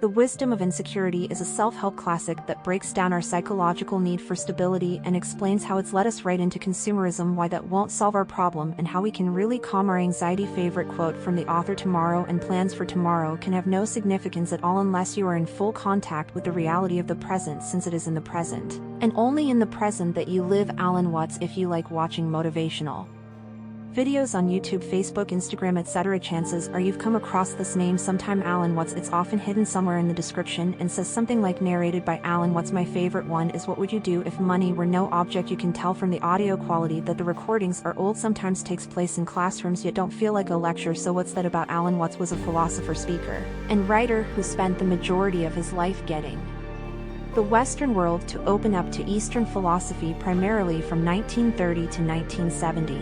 The Wisdom of Insecurity is a self-help classic that breaks down our psychological need for stability and explains how it's led us right into consumerism, why that won't solve our problem, and how we can really calm our anxiety. Favorite quote from the author: "Tomorrow and plans for tomorrow can have no significance at all unless you are in full contact with the reality of the present, since it is in the present, and only in the present, that you live." Alan Watts. If you like watching motivational videos on YouTube, Facebook, Instagram, etc., chances are you've come across this name sometime. Alan Watts. It's often hidden somewhere in the description and says something like "narrated by Alan Watts." My favorite one is "What would you do if money were no object?" You can tell from the audio quality that the recordings are old. Sometimes takes place in classrooms yet don't feel like a lecture. So what's that about? Alan Watts was a philosopher, speaker, and writer who spent the majority of his life getting the Western world to open up to Eastern philosophy, primarily from 1930 to 1970.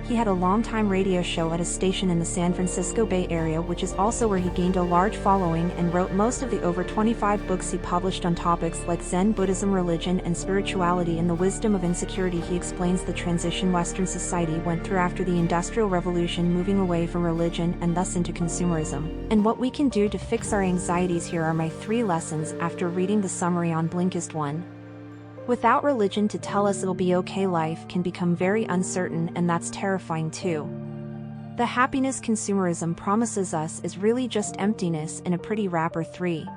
He had a long-time radio show at a station in the San Francisco Bay Area, which is also where he gained a large following and wrote most of the over 25 books he published on topics like Zen, Buddhism, religion, and spirituality. In The Wisdom of Insecurity, he explains the transition Western society went through after the Industrial Revolution, moving away from religion and thus into consumerism, and what we can do to fix our anxieties. Here are my 3 lessons after reading the summary on Blinkist. 1. Without religion to tell us it'll be okay, life can become very uncertain, and that's terrifying too. The happiness consumerism promises us is really just emptiness in a pretty wrapper. 3.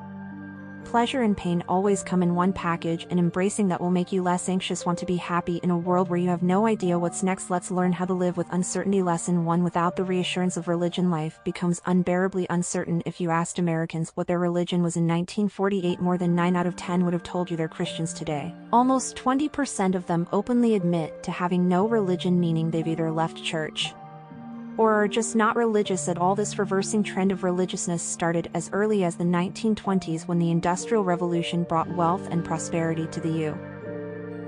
Pleasure and pain always come in one package, and embracing that will make you less anxious, want to be happy in a world where you have no idea what's next. Let's learn how to live with uncertainty. Lesson 1. Without the reassurance of religion, life becomes unbearably uncertain. If you asked Americans what their religion was in 1948, more than 9 out of 10 would have told you they're Christians. Today, almost 20% of them openly admit to having no religion, meaning they've either left church or are just not religious at all. This reversing trend of religiousness started as early as the 1920s, when the Industrial Revolution brought wealth and prosperity to the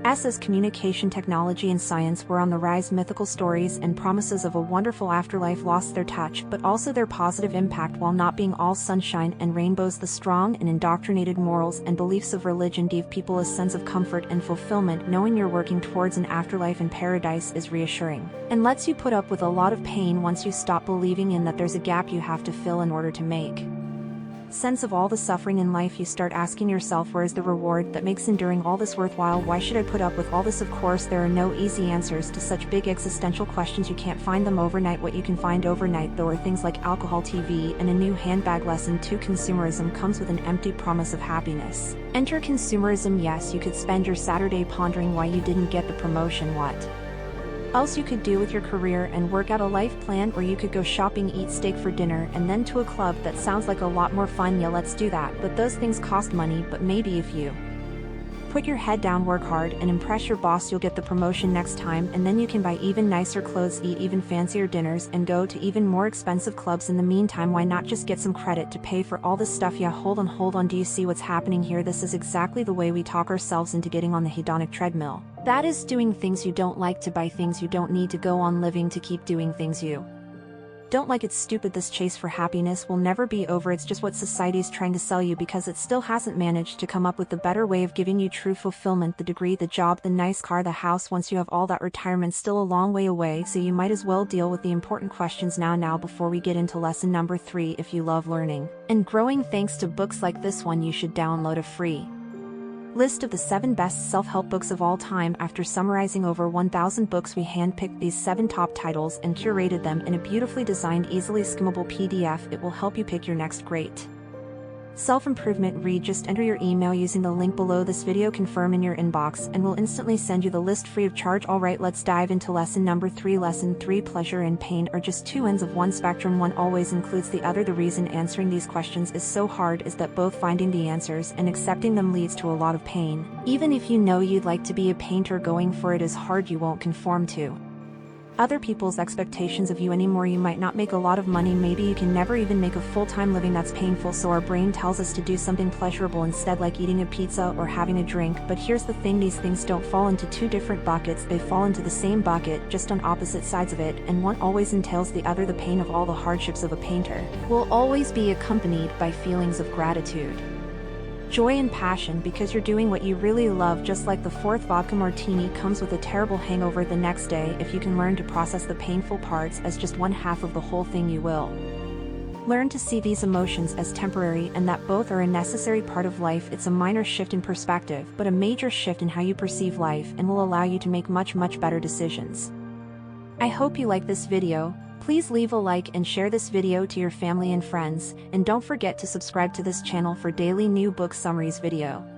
U.S. As communication technology and science were on the rise, mythical stories and promises of a wonderful afterlife lost their touch, but also their positive impact, while not being all sunshine and rainbows. The strong and indoctrinated morals and beliefs of religion give people a sense of comfort and fulfillment. Knowing you're working towards an afterlife in paradise is reassuring, and lets you put up with a lot of pain once you stop believing in that there's a gap you have to fill in order to make sense of all the suffering in life. You start asking yourself, where is the reward that makes enduring all this worthwhile? Why should I put up with all this? Of course, there are no easy answers to such big existential questions. You can't find them overnight. What you can find overnight, though, are things like alcohol, TV, and a new handbag. Lesson 2. Consumerism comes with an empty promise of happiness. Enter consumerism. Yes, you could spend your Saturday pondering why you didn't get the promotion, what else you could do with your career, and work out a life plan, or you could go shopping, eat steak for dinner, and then to a club. That sounds like a lot more fun. Yeah, let's do that, but those things cost money. But maybe if you put your head down, work hard, and impress your boss, you'll get the promotion next time, and then you can buy even nicer clothes, eat even fancier dinners, and go to even more expensive clubs. In the meantime, why not just get some credit to pay for all this stuff? Yeah, hold on. Do you see what's happening here? This is exactly the way we talk ourselves into getting on the hedonic treadmill. That is, doing things you don't like to buy things you don't need to go on living to keep doing things you don't like. It's stupid. This chase for happiness will never be over. It's just what society's trying to sell you, because it still hasn't managed to come up with the better way of giving you true fulfillment. The degree, the job, the nice car, the house. Once you have all that, retirement's still a long way away, so you might as well deal with the important questions now before we get into lesson number 3. If you love learning and growing thanks to books like this one, you should download a free list of the 7 best self-help books of all time. After summarizing over 1,000 books, we handpicked these 7 top titles and curated them in a beautifully designed, easily skimmable PDF. It will help you pick your next great self-improvement read. Just enter your email using the link below this video, confirm in your inbox, and we'll instantly send you the list free of charge. Alright, let's dive into lesson number 3. Lesson 3. Pleasure and pain are just 2 ends of one spectrum. One always includes the other. The reason answering these questions is so hard is that both finding the answers and accepting them leads to a lot of pain. Even if you know you'd like to be a painter, going for it is hard. You won't conform to other people's expectations of you anymore. You might not make a lot of money, maybe you can never even make a full-time living. That's painful, so our brain tells us to do something pleasurable instead, like eating a pizza or having a drink. But here's the thing, these things don't fall into 2 different buckets, they fall into the same bucket, just on opposite sides of it, and one always entails the other. The pain of all the hardships of a painter will always be accompanied by feelings of gratitude, joy and passion, because you're doing what you really love. Just like the 4th vodka martini comes with a terrible hangover the next day, if you can learn to process the painful parts as just one half of the whole thing, you will Learn to see these emotions as temporary and that both are a necessary part of life. It's a minor shift in perspective, but a major shift in how you perceive life and will allow you to make much better decisions. I hope you like this video. Please leave a like and share this video to your family and friends, and don't forget to subscribe to this channel for daily new book summaries video.